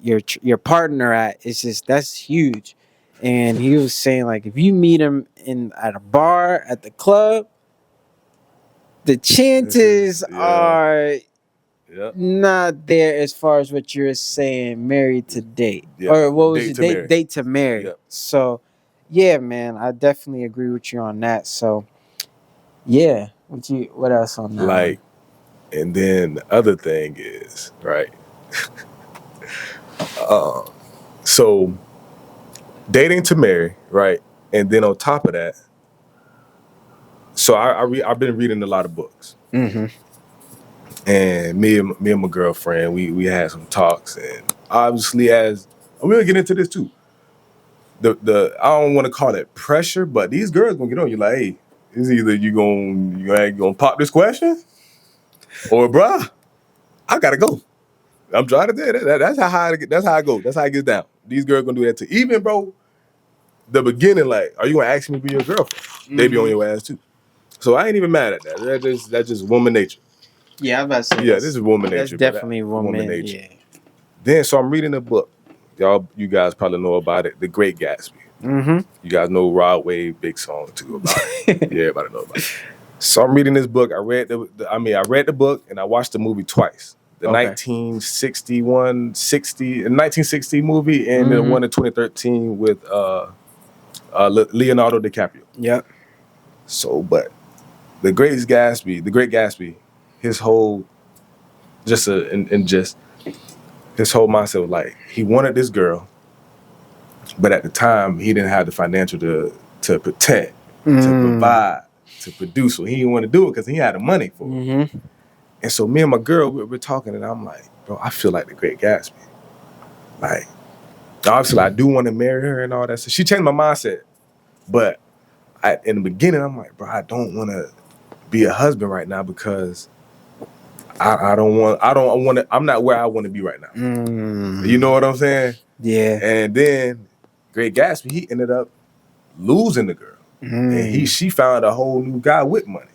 your partner at?" It's just that's huge. And he was saying like, if you meet him at a bar, at the club, the chances are Yep. not there as far as what you're saying, married to date. Yeah. Or what was Date it? to marry. Date to marry. Yep. So yeah, man, I definitely agree with you on that. So yeah. What else on that? Like, and then the other thing is, right? So dating to marry, right? And then on top of that, so I've been reading a lot of books. Mm-hmm. And me and my girlfriend, we had some talks, and obviously as we'll get into this too. The I don't want to call it pressure, but these girls gonna get on you like, hey, it's either you gonna pop this question, or bruh, I gotta go. I'm trying to tell you that's how I go. That's how I get down. These girls gonna do that too. Even bro, the beginning, like, are you gonna ask me to be your girlfriend? Mm-hmm. They be on your ass too. So I ain't even mad at that. That's just woman nature. Yeah, I'm about to say. Yeah, this is woman That's nature. definitely woman nature. Yeah. Then so I'm reading a book. You guys probably know about it, The Great Gatsby. Mm-hmm. You guys know Rod Wave, big song too about it. Yeah, everybody know about it. So I'm reading this book. I read the book and I watched the movie twice. The 1960 movie and the one in 2013 with Leonardo DiCaprio. Yep. So, but the Great Gatsby, his whole his whole mindset was like he wanted this girl, but at the time he didn't have the financial to protect, to provide, to produce. So he didn't want to do it because he had the money for it. Mm-hmm. And so me and my girl, we're talking, and I'm like, bro, I feel like the Great Gatsby. Like, obviously, I do want to marry her and all that. So she changed my mindset. But in the beginning, I'm like, bro, I don't want to be a husband right now because I don't want to. I'm not where I want to be right now. You know what I'm saying? Yeah. And then Great Gatsby, he ended up losing the girl, and she found a whole new guy with money.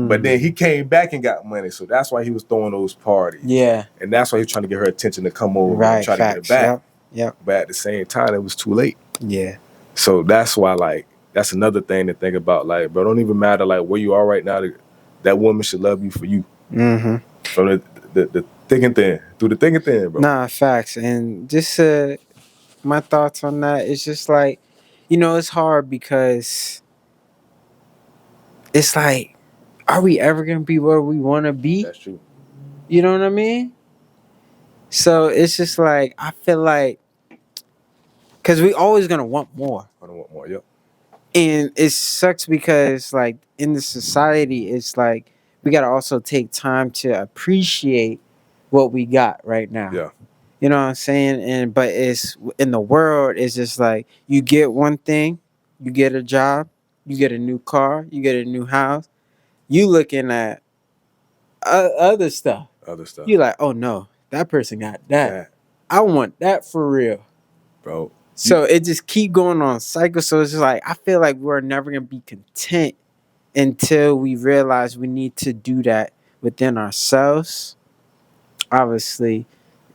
But then he came back and got money, so that's why he was throwing those parties. Yeah. And that's why he was trying to get her attention to come over and try to get her back. Yep. But at the same time, it was too late. Yeah. So that's why, like, that's another thing to think about. Like, bro, don't even matter like where you are right now. That woman should love you for you. From the thick and thin, through the thick and thin, bro. Nah, facts. And just my thoughts on that is just like, it's hard because it's like, are we ever gonna be where we want to be? That's true. You know what I mean? So it's just like, I feel like, because we always gonna want more. I don't want more. Yep. And it sucks because, like, in the society, it's like we gotta also take time to appreciate what we got right now. Yeah. You know what I'm saying? But it's in the world, it's just like you get one thing, you get a job, you get a new car, you get a new house. You looking at other stuff. You like, oh no, that person got that. I want that for real, bro. So it just keep going on cycle. So it's just like, I feel like we're never gonna be content until we realize we need to do that within ourselves. Obviously,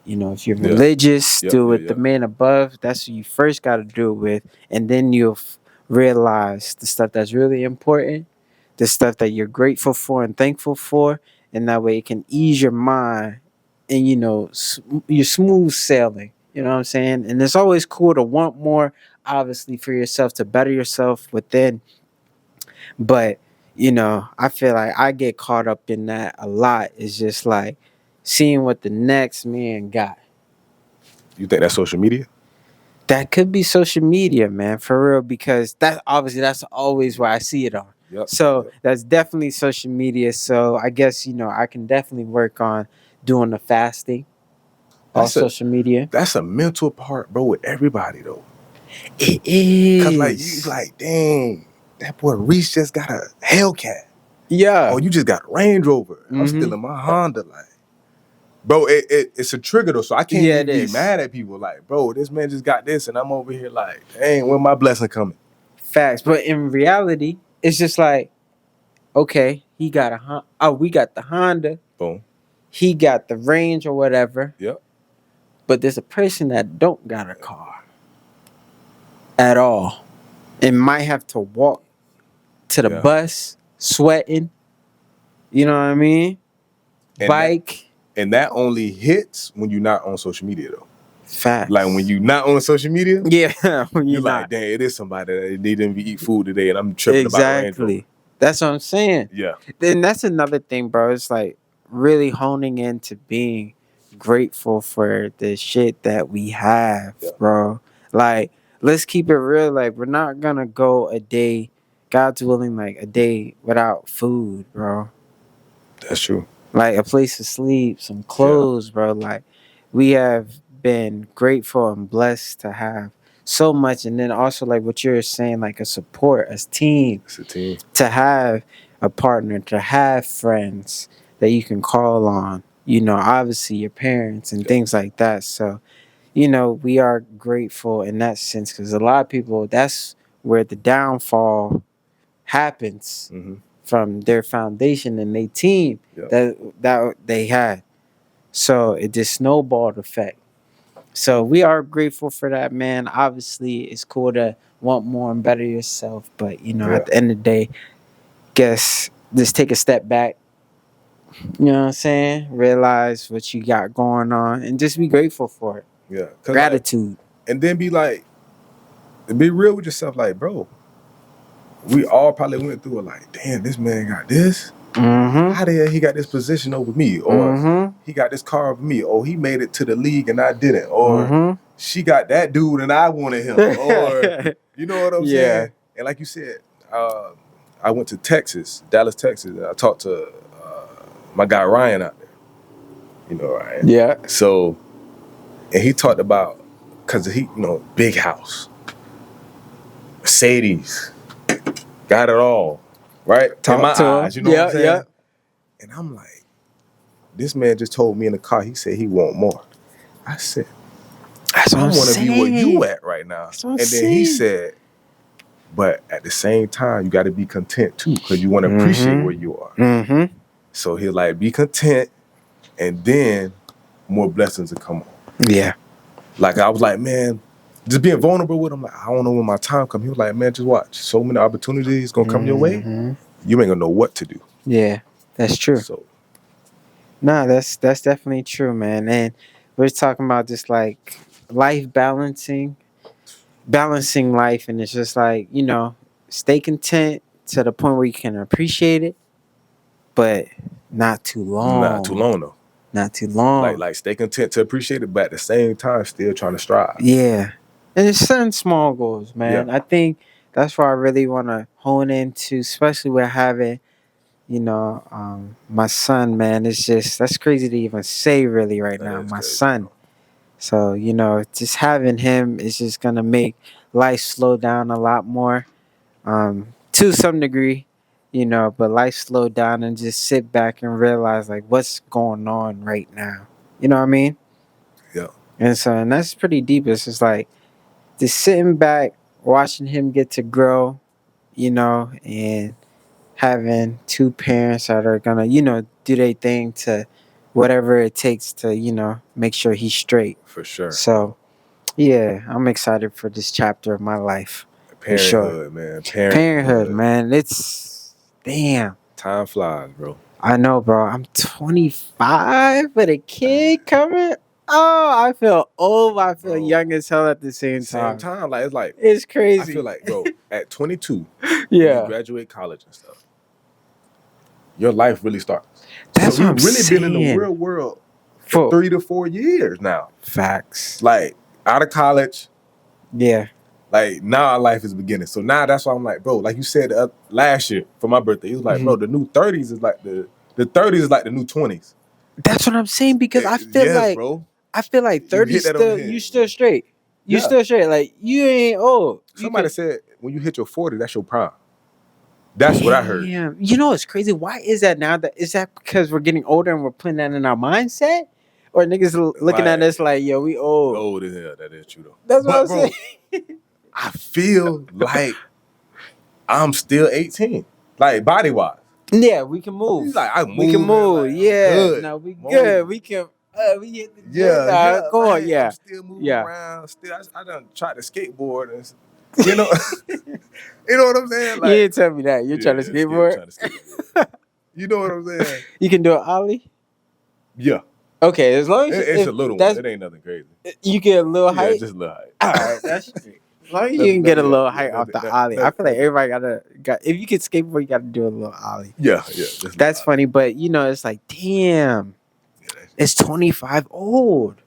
if you're religious, do it with the man above. That's who you first got to do it with. And then you'll realize the stuff that's really important, the stuff that you're grateful for and thankful for. And that way it can ease your mind and, you're smooth sailing. You know what I'm saying? And it's always cool to want more, obviously, for yourself, to better yourself within. But, I feel like I get caught up in that a lot. It's just like seeing what the next man got. You think that's social media? That could be social media, man, for real, because that's always where I see it on. Yep. So that's definitely social media. So I guess, I can definitely work on doing the fasting on social media. That's a mental part, bro, with everybody, though. It is. Because, like, dang, that boy Reese just got a Hellcat. Yeah. Oh, you just got a Range Rover. I'm still in my Honda, like. Bro, it's a trigger, though, so I can't even be mad at people. Like, bro, this man just got this, and I'm over here like, dang, when my blessing coming? Facts. But in reality, it's just like, okay, he got we got the Honda. Boom. He got the Range or whatever. Yep. But there's a person that don't got a car at all and might have to walk to the bus sweating. You know what I mean? And bike. That only hits when you're not on social media, though. Facts. Like when you're not on social media, yeah, when you're like, dang, it is somebody that they didn't eat food today, and I'm tripping about Range Rover. That's what I'm saying. Yeah. Then that's another thing, bro. It's like really honing into being grateful for the shit that we have, bro. Like, let's keep it real. Like, we're not gonna go a day, God's willing, like a day without food, bro. That's true. Like a place to sleep, some clothes, bro. Like, we have been grateful and blessed to have so much. And then also, like what you're saying, like a support, a team. It's a team. To have a partner, to have friends that you can call on, obviously your parents and things like that. So, we are grateful in that sense, because a lot of people, that's where the downfall happens from their foundation and their team that they had. So it just snowballed effect. So we are grateful for that, man. Obviously, it's cool to want more and better yourself, but at the end of the day, guess just take a step back. You know what I'm saying? Realize what you got going on and just be grateful for it. Yeah. Gratitude. And then be real with yourself, like, bro, we all probably went through it like, damn, this man got this. How the hell he got this position over me? Or he got this car over me? Or he made it to the league and I didn't? Or she got that dude and I wanted him? Or, you know what I'm saying? And like you said, I went to Dallas, Texas, and I talked to my guy Ryan out there. You know Ryan? Yeah. So, and he talked about, because he, big house, Mercedes, got it all, right? Talk in my to eyes, him. you know what I'm saying? Yeah. And I'm like, this man just told me in the car, he said he want more. I said, That's what I I'm want to be where saying. you at right now. That's what I'm And then he saying. said, but at the same time, you got to be content too, because you want to appreciate where you are. Mm-hmm. So he's like, be content, and then more blessings will come on. Yeah. Like, I was like, man, just being vulnerable with him. Like, I don't know when my time comes. He was like, man, just watch. So many opportunities going to come your way. You ain't going to know what to do. Yeah, that's true. So, No, that's definitely true, man. And we're talking about just like life balancing life, and it's just like, you know, stay content to the point where you can appreciate it, but not too long. not too long, though. Not too long. Like stay content to appreciate it, but at the same time, still trying to strive. Yeah. And it's setting small goals, man. Yeah. I think that's where I really want to hone into, especially with having, you know, my son, man. It's just, that's crazy to even say really right That now, is my crazy, son. bro. So, you know, just having him is just going to make life slow down a lot more, to some degree, you know, but life slow down and just sit back and realize like what's going on right now. You know what I mean? Yeah. And so, and that's pretty deep. It's just like just sitting back, watching him get to grow, you know, and having two parents that are gonna, you know, do their thing to whatever it takes to, you know, make sure he's straight. For sure. So, yeah, I'm excited for this chapter of my life. Parenthood, sure. man. Parenthood, man. It's damn. Time flies, bro. I know, bro. I'm 25 with a kid coming. Oh, I feel old. I feel young as hell at the same time. Like it's like It's crazy. I feel like, bro, at 22, when yeah. you graduate college and stuff, your life really starts. That's so what you've I'm really saying. been in the real world for 3 to 4 years now. Facts. Like out of college. Yeah. Like now our life is beginning. So now that's why I'm like, bro, like you said last year for my birthday, he was like, bro, the new 30s is like the 30s is like the new 20s. That's what I'm saying, because I feel like, bro. I feel like 30 still, you still straight. You still straight. Like you ain't old. Somebody said when you hit your 40, that's your prime. That's what I heard. Yeah. You know what's crazy? Why is that now? Is that because we're getting older and we're putting that in our mindset? Or niggas looking at us like, yo, we old. Old as hell. That is true though. That's what I'm saying. I feel like I'm still 18. Like body wise. Yeah, we can move. He's like, we can move. Like, yeah. good. No, we good. We can we hit the gym. Go on, yeah. I'm still moving around. Still I done tried to skateboard and you know you know what I'm saying? Like, you didn't tell me that. You're trying to skateboard? Trying to skateboard. You know what I'm saying? You can do an ollie? Yeah. Okay, as long as it's a little one. It ain't nothing crazy. You get a little height? Yeah, just a little height. All right, that's great. As long as you can get a little height off the ollie. I feel like everybody got if you can skateboard, you gotta do a little ollie. Yeah. That's funny, but you know, it's like, damn. It's 25 old.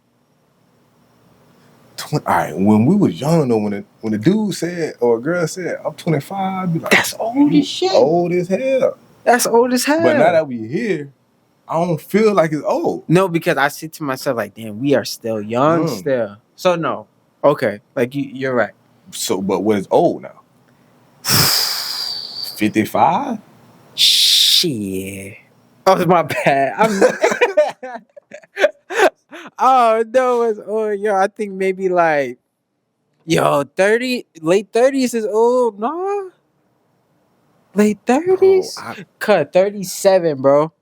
All right, when we was young though, when the dude said or a girl said I'm 25, I'd be like, that's old as shit. Old as hell. That's old as hell. But now that we here, I don't feel like it's old. No, because I say to myself like, damn, we are still young still. So no. Okay. Like you're right. So but what is old now? 55? Shit. Oh, my bad. Oh no, it's old. Yo, I think maybe like 30, late 30s is old, no? Late 30s? Cut 37, bro.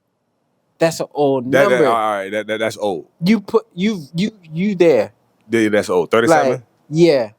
That's an old number. All right, that's old. You there. Yeah, that's old. 37? Like, yeah.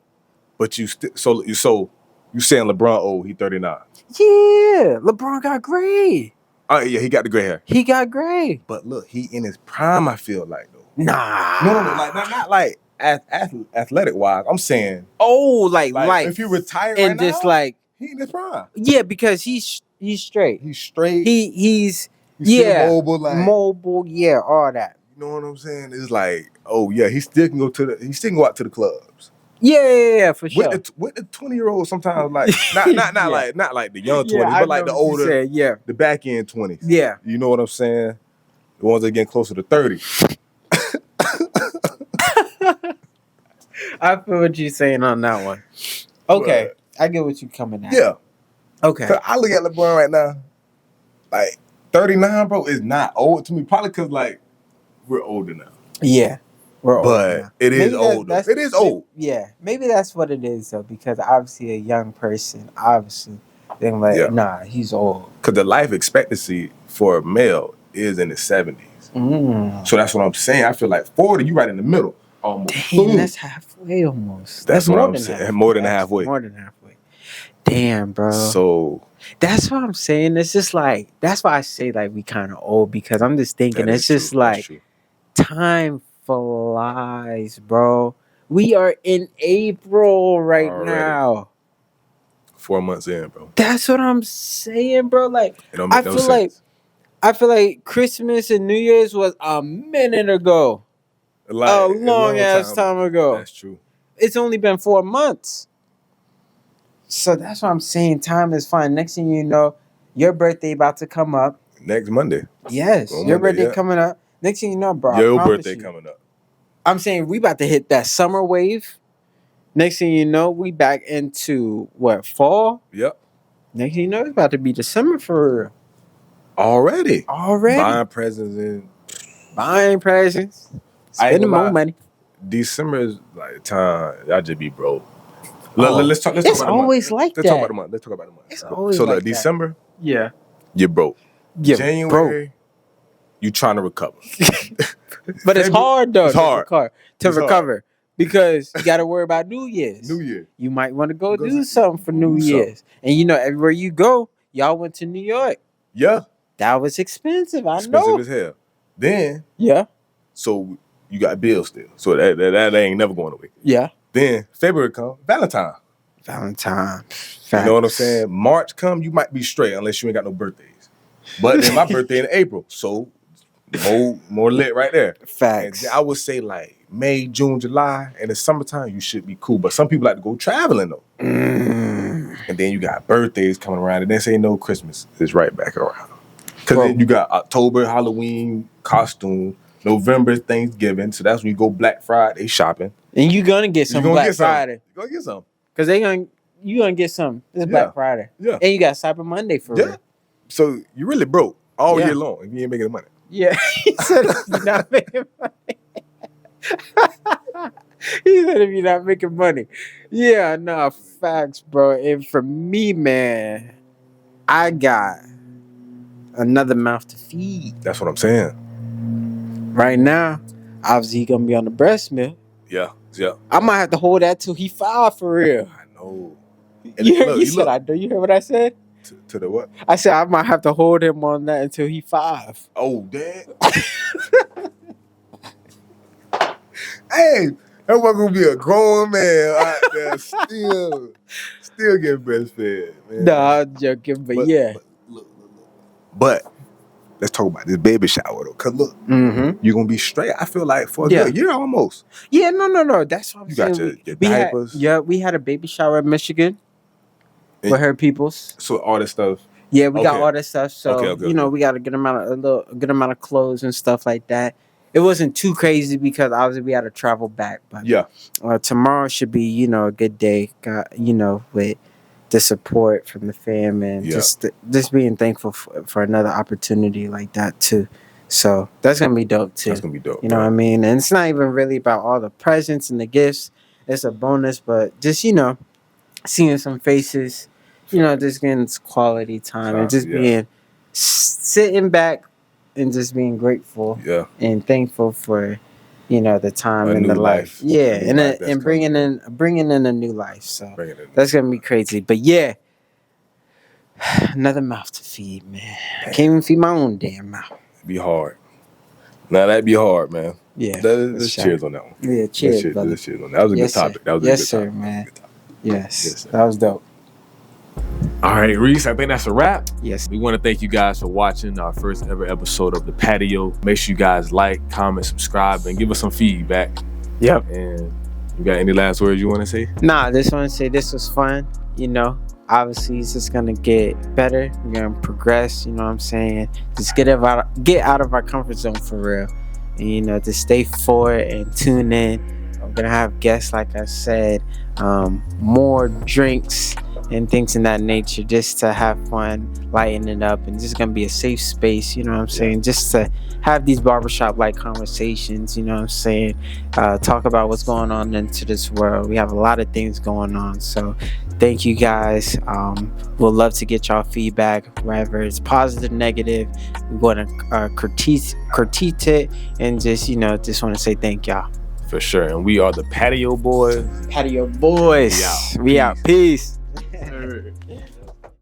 But you still so you saying LeBron old, he 39. Yeah. LeBron got gray. Oh yeah, he got the gray hair. He got gray. But look, he in his prime, I feel like though. Nah. No, like not like athletic wise. I'm saying like if you retire and right just now, like he in his prime. Yeah, because he's straight. He's straight. He's still mobile, like mobile, yeah, all that. You know what I'm saying? It's like, oh yeah, he still can go out to the clubs. Yeah, for sure. With the 20-year-olds sometimes like not like the young 20s, but like the older, the back end 20s. Yeah. You know what I'm saying? The ones that getting closer to 30. I feel what you're saying on that one. Okay. But I get what you're coming at. Yeah. Okay. I look at LeBron right now, like 39, bro, is not old to me. Probably because, like, we're older now. Yeah. We're old But now. it is Maybe old, though. It is old. Yeah. Maybe that's what it is, though, because obviously a young person, obviously, they're like, Yeah. nah, he's old. Because the life expectancy for a male is in the 70s. So that's what I'm saying. I feel like 40, you right in the middle. Almost. Damn, that's halfway almost. That's what I'm saying. More than halfway. More than halfway. Damn, bro. So that's what I'm saying. It's just like, that's why I say like we kind of old, because I'm just thinking it's just true. like time flies, bro. We are in April right now. 4 months in, bro. That's what I'm saying, bro. Like, it don't make I no feel sense. I feel like Christmas and New Year's was a minute ago. Like, a long ass time ago. That's true. It's only been 4 months. So that's what I'm saying. Time is fine. Next thing you know, your birthday about to come up. Next Monday. Yes, your birthday coming up. Next thing you know, bro. Your birthday coming up. I'm saying we about to hit that summer wave. Next thing you know, we back into what, fall? Yep. Next thing you know, it's about to be December for real. Already. Buying presents. Spending more money. December is like time. I just be broke. Let's talk about the month. It's always like that. Let's talk about the month. It's always so like like December. Yeah. You're broke. Yeah. January. You trying to recover. But it's hard though. It's hard to recover. Because you got to worry about New Year's. New Year. You might want to go do something for New Year's. And you know, everywhere you go, y'all went to New York. Yeah. That was expensive. I know. Expensive as hell. Then. Yeah. So you got bills still. So that ain't never going away. Yeah. Then February come, Valentine. Facts. You know what I'm saying? March come, you might be straight unless you ain't got no birthdays. But then my birthday in April. So more lit right there. Facts. And I would say like May, June, July, and the summertime, you should be cool. But some people like to go traveling though. And then you got birthdays coming around, and then say no, Christmas is right back around. Because then you got October, Halloween, costume, November, Thanksgiving. So that's when you go Black Friday shopping. And you're going to get some Black Friday. You're going to get some. Because you going to get some. It's Black Friday. Yeah. And you got Cyber Monday for real. So you really broke all year long if you ain't making the money. Yeah. He said if you're not making money. He said if you're not making money. Yeah, no, facts, bro. And for me, man, I got another mouth to feed. That's what I'm saying. Right now, obviously he gonna be on the breast milk. Yeah. I might have to hold that till he 5 for real. I know. You said I do. You hear what I said? To the what? I said I might have to hold him on that until he 5. Oh, Dad. Hey, that was gonna be a grown man out there still getting breastfed, man. Nah, I'm joking, but yeah. But let's talk about this baby shower though. Cause look, you're gonna be straight. I feel like for a good year almost. Yeah, no. That's what I'm saying. You got your diapers. We had a baby shower in Michigan with her peoples. So all this stuff. Yeah, we got all that stuff. So okay. We got a good amount of clothes and stuff like that. It wasn't too crazy because obviously we had to travel back. But tomorrow should be a good day. With the support from the fam and just being thankful for another opportunity like that too. So that's gonna be dope too. That's gonna be dope. You know what I mean? And it's not even really about all the presents and the gifts. It's a bonus, but just seeing some faces. Just getting quality time and just being sitting back and just being grateful and thankful for the time and the life. Yeah, and bringing in a new life. So that's gonna be crazy. But yeah, another mouth to feed, man. I can't even feed my own damn mouth. It'd be hard. Now that'd be hard, man. Yeah. Let's cheers on that one. Yeah, cheers, brother. Let's cheers on that. That was a good topic. That was a good topic. Man. Yes, that was dope. All right, Reese, I think that's a wrap. Yes. We want to thank you guys for watching our first ever episode of The Patio. Make sure you guys like, comment, subscribe, and give us some feedback. Yep. And you got any last words you want to say? Nah, I just want to say this was fun. Obviously it's just going to get better. We're going to progress, you know what I'm saying? Just get out of our comfort zone for real. And, just stay forward and tune in. I'm going to have guests, like I said, more drinks and things in that nature, just to have fun, lighten it up, and just gonna be a safe space, you know what I'm saying? Just to have these barbershop like conversations, you know what I'm saying? Talk about what's going on into this world. We have a lot of things going on. So thank you guys. We'll love to get y'all feedback, whether it's positive, negative. We want to critique it, and just just want to say thank y'all. For sure. And we are the Patio Boys. Patio Boys. We out. Peace.